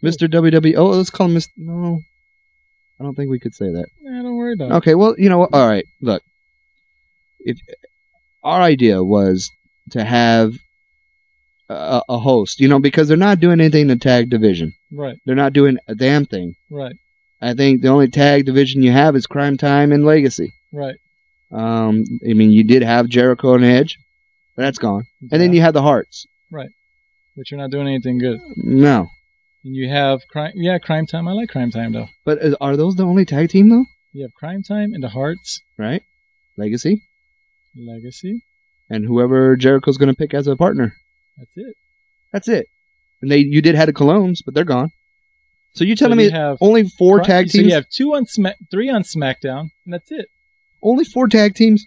Mr. WWE. Oh, let's call him Mr. No, I don't think we could say that. Nah, don't worry about it. Okay, well, you know what? All right, look. If our idea was to have a host, you know, because they're not doing anything in the tag division. Right. They're not doing a damn thing. Right. I think the only tag division you have is Crime Time and Legacy. Right. I mean, you did have Jericho and Edge, but that's gone. Yeah. And then you have the Hearts. Right. But you're not doing anything good. No. And you have Crime Time. I like Crime Time, though. But are those the only tag team, though? You have Crime Time and the Hearts. Right. Legacy. And whoever Jericho's going to pick as a partner. That's it. And you did have the Colognes, but they're gone. So you're telling me only 4 tag teams? So you have 3 on SmackDown, and that's it. Only 4 tag teams?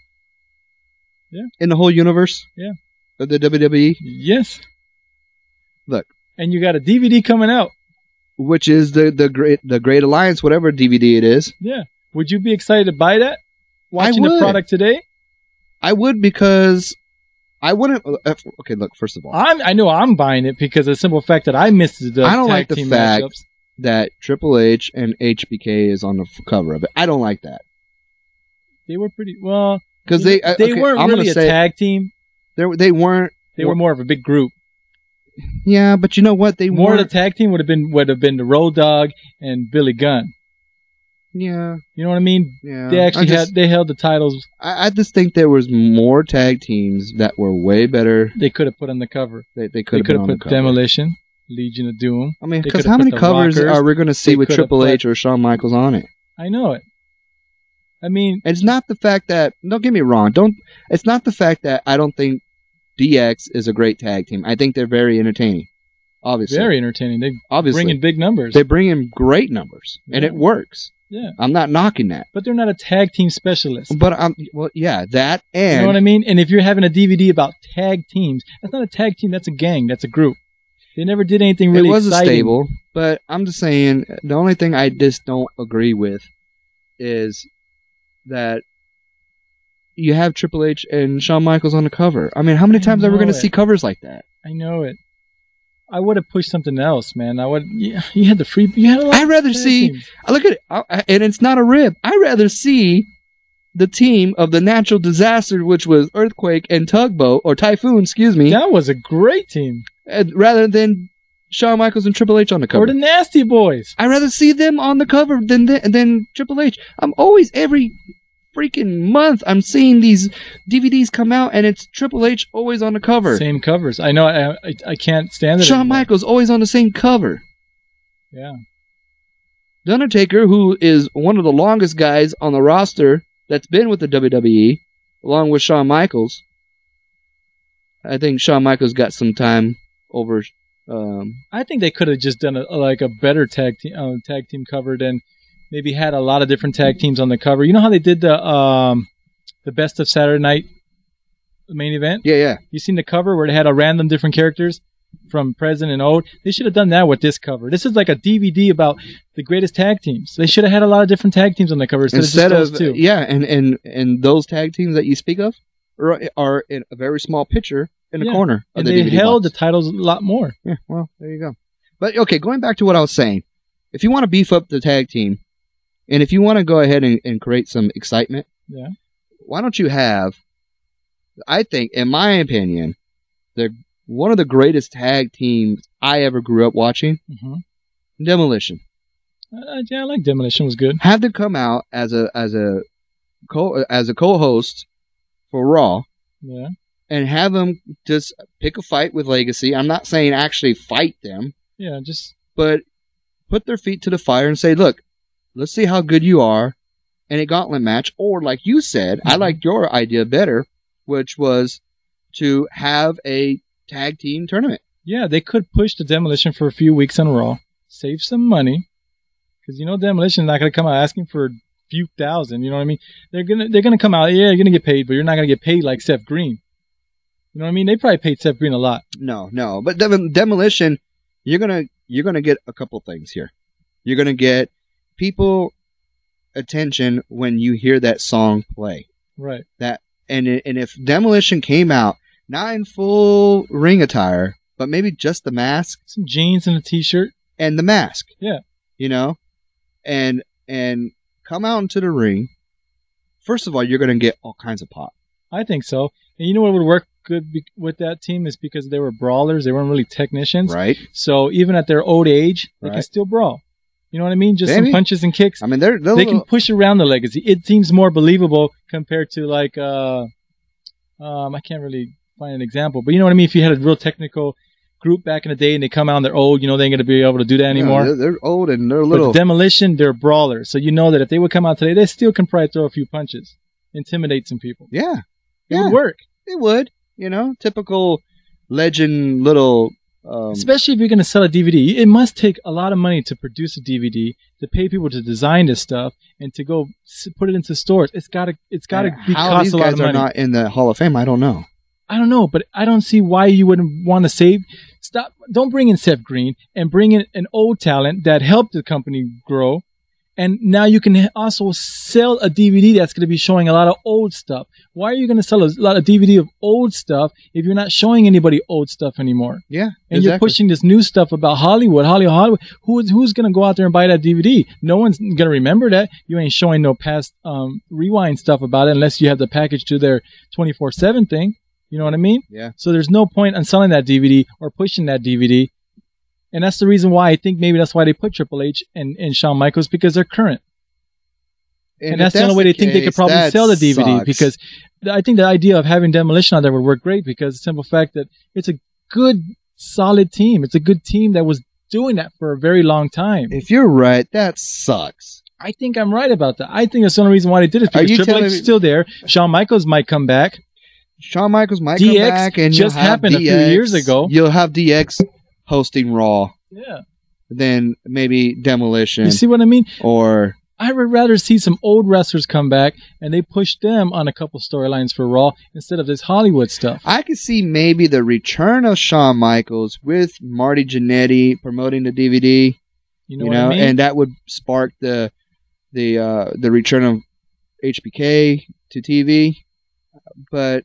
Yeah. In the whole universe? Yeah. Of the WWE? Yes. Look. And you got a DVD coming out. Which is the Great Alliance, whatever DVD it is. Yeah. Would you be excited to buy that? Watching the product today? I would, because I wouldn't. Okay, look, first of all. I know I'm buying it because of the simple fact that I missed the I don't like the fact matchups. That Triple H and HBK is on the cover of it. I don't like that. They were pretty well because they weren't really a tag team. They weren't. They were more of a big group. Yeah, but you know what? More of the tag team would have been the Road Dogg and Billy Gunn. Yeah, you know what I mean. Yeah, they actually they held the titles. I just think there was more tag teams that were way better. They could have put on the cover. They could have put Demolition, Legion of Doom. I mean, because how many covers are we going to see with Triple H or Shawn Michaels on it? I know it. I mean, it's not the fact that. Don't get me wrong. It's not the fact that I don't think DX is a great tag team. I think they're very entertaining. Obviously, very entertaining. They bring in big numbers. They bring in great numbers, and it works. Yeah, I'm not knocking that. But they're not a tag team specialist. But that and you know what I mean. And if you're having a DVD about tag teams, that's not a tag team. That's a gang. That's a group. They never did anything really. It was exciting. A stable, but I'm just saying the only thing I just don't agree with is that you have Triple H and Shawn Michaels on the cover. I mean, how many times are we going to see covers like that? I know it. I would have pushed something else, man. I would. You had the free. You had a lot. I'd rather see. Teams. Look at it, and it's not a rib. I'd rather see the team of the natural disaster, which was Earthquake and Tugboat or Typhoon. Excuse me. That was a great team. Rather than Shawn Michaels and Triple H on the cover, or the Nasty Boys. I'd rather see them on the cover than Triple H. I'm always every freaking month I'm seeing these DVDs come out and it's Triple H always on the cover. Same covers. I know. I can't stand it. Shawn Michaels always on the same cover. Yeah. The Undertaker, who is one of the longest guys on the roster that's been with the WWE, along with Shawn Michaels. I think Shawn Michaels got some time over. I think they could have just done a better tag team cover than. Maybe had a lot of different tag teams on the cover. You know how they did the Best of Saturday Night main event? Yeah. You seen the cover where they had a random different characters from present and old? They should have done that with this cover. This is like a DVD about the greatest tag teams. They should have had a lot of different tag teams on the cover instead of just those two. Yeah, and those tag teams that you speak of are in a very small picture in the corner of and the they DVD held box. The titles a lot more. Yeah, well, there you go. But okay, going back to what I was saying, if you want to beef up the tag team. And if you want to go ahead and create some excitement, why don't you have, I think, in my opinion, one of the greatest tag teams I ever grew up watching, Demolition. Yeah, I like Demolition. Was good. Have them come out as a co-host for Raw. Yeah. And have them just pick a fight with Legacy. I'm not saying actually fight them. Yeah, but put their feet to the fire and say, look. Let's see how good you are in a gauntlet match. Or, like you said, I liked your idea better, which was to have a tag team tournament. Yeah, they could push the Demolition for a few weeks on Raw, save some money, because Demolition's not going to come out asking for a few thousand. You know what I mean? They're gonna come out. Yeah, you're gonna get paid, but you're not gonna get paid like Seth Green. You know what I mean? They probably paid Seth Green a lot. No, but Demolition, you're gonna get a couple things here. You're gonna get people attention when you hear that song play. Right. And if Demolition came out not in full ring attire, but maybe just the mask, some jeans and a t-shirt, and the mask. Yeah. You know, and come out into the ring. First of all, you're going to get all kinds of pop. I think so. And you know what would work good with that team is because they were brawlers. They weren't really technicians. Right. So even at their old age, they can still brawl. You know what I mean? Just some punches and kicks. I mean, they can push around the legacy. It seems more believable compared to like I can't really find an example, but you know what I mean? If you had a real technical group back in the day and they come out and they're old, you know, they ain't going to be able to do that anymore. Yeah, they're old and they're little. But Demolition, they're brawlers. So you know that if they would come out today, they still can probably throw a few punches, intimidate some people. Yeah. It would work. It would. You know, typical legend little... Especially if you're going to sell a DVD. It must take a lot of money to produce a DVD, to pay people to design this stuff, and to go put it into stores. It's got to be cost a lot of money. How these guys are not in the Hall of Fame, I don't know. I don't know, but I don't see why you wouldn't want to save. Stop! Don't bring in Seth Green and bring in an old talent that helped the company grow, and now you can also sell a DVD that's going to be showing a lot of old stuff. Why are you going to sell a lot of DVD of old stuff if you're not showing anybody old stuff anymore? Yeah, and you're pushing this new stuff about Hollywood. Who's going to go out there and buy that DVD? No one's going to remember that. You ain't showing no past rewind stuff about it unless you have the package to their 24/7 thing. You know what I mean? Yeah. So there's no point in selling that DVD or pushing that DVD. And that's the reason why I think maybe that's why they put Triple H and Shawn Michaels, because they're current. And that's the only way they think they could probably sell the DVD. Sucks. Because I think the idea of having Demolition out there would work great, because the simple fact that it's a good, solid team. It's a good team that was doing that for a very long time. If you're right, that sucks. I think I'm right about that. I think that's the only reason why they did it. Because Triple H is still there. Shawn Michaels might come back. Shawn Michaels might come back, and just happened DX, a few years ago. You'll have DX hosting Raw. Yeah. Then maybe Demolition. You see what I mean? Or I would rather see some old wrestlers come back and they push them on a couple storylines for Raw instead of this Hollywood stuff. I could see maybe the return of Shawn Michaels with Marty Jannetty promoting the DVD. You know what I mean? And that would spark the return of HBK to TV. But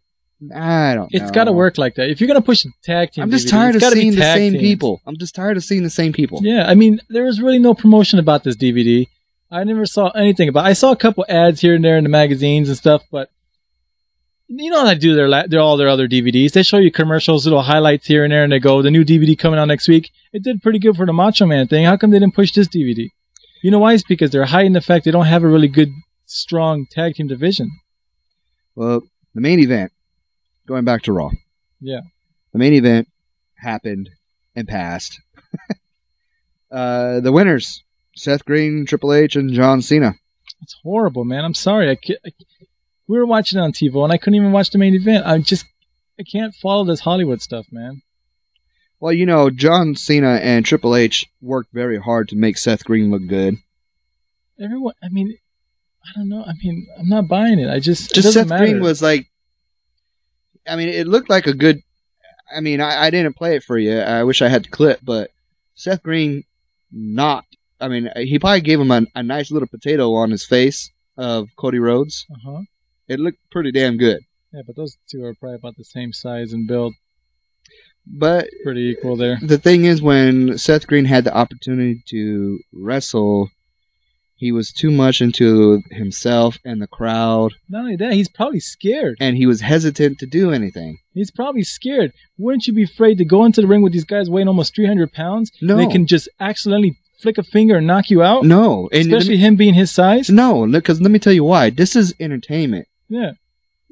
I don't know. It's got to work like that. If you're going to push the tag team, I'm just tired of seeing the same people. I'm just tired of seeing the same people. Yeah, I mean, there was really no promotion about this DVD. I never saw anything about it. I saw a couple ads here and there in the magazines and stuff, but you know how they do all their other DVDs. They show you commercials, little highlights here and there, and they go, the new DVD coming out next week. It did pretty good for the Macho Man thing. How come they didn't push this DVD? You know why? It's because they're hiding the fact they don't have a really good, strong tag team division. Well, the main event, going back to Raw. Yeah. The main event happened and passed. The winners, Seth Green, Triple H, and John Cena. It's horrible, man. I'm sorry. We were watching it on TiVo, and I couldn't even watch the main event. I can't follow this Hollywood stuff, man. Well, you know, John Cena and Triple H worked very hard to make Seth Green look good. Everyone, I mean, I don't know. I mean, I'm not buying it. Just Seth matter. Green was like, I mean, it looked like a good, I mean, I didn't play it for you. I wish I had the clip, but Seth Green he probably gave him a nice little potato on his face of Cody Rhodes. Uh-huh. It looked pretty damn good. Yeah, but those two are probably about the same size and build. But pretty equal there. The thing is, when Seth Green had the opportunity to wrestle, he was too much into himself and the crowd. Not only that, he's probably scared. And he was hesitant to do anything. He's probably scared. Wouldn't you be afraid to go into the ring with these guys weighing almost 300 pounds? No. They can just accidentally flick a finger and knock you out? No. Especially him being his size? No, because let me tell you why. This is entertainment. Yeah.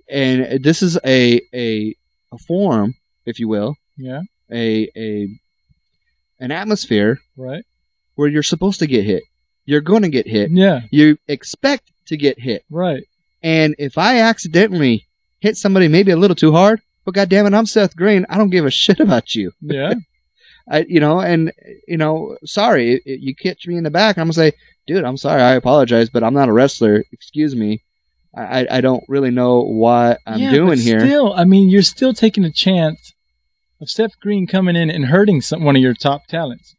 And this is a forum, if you will. Yeah. An atmosphere. Right. Where you're supposed to get hit. You're going to get hit. Yeah. You expect to get hit. Right. And if I accidentally hit somebody maybe a little too hard, but goddammit, I'm Seth Green. I don't give a shit about you. Yeah. Sorry, you catch me in the back, and I'm going to say, dude, I'm sorry, I apologize, but I'm not a wrestler. Excuse me. I don't really know what I'm doing here. Still, I mean, you're still taking a chance of Seth Green coming in and hurting one of your top talents.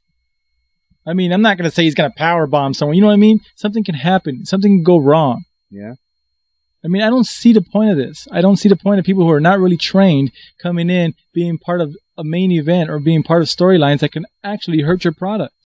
I mean, I'm not going to say he's going to power bomb someone. You know what I mean? Something can happen. Something can go wrong. Yeah. I mean, I don't see the point of this. I don't see the point of people who are not really trained coming in, being part of a main event or being part of storylines that can actually hurt your product.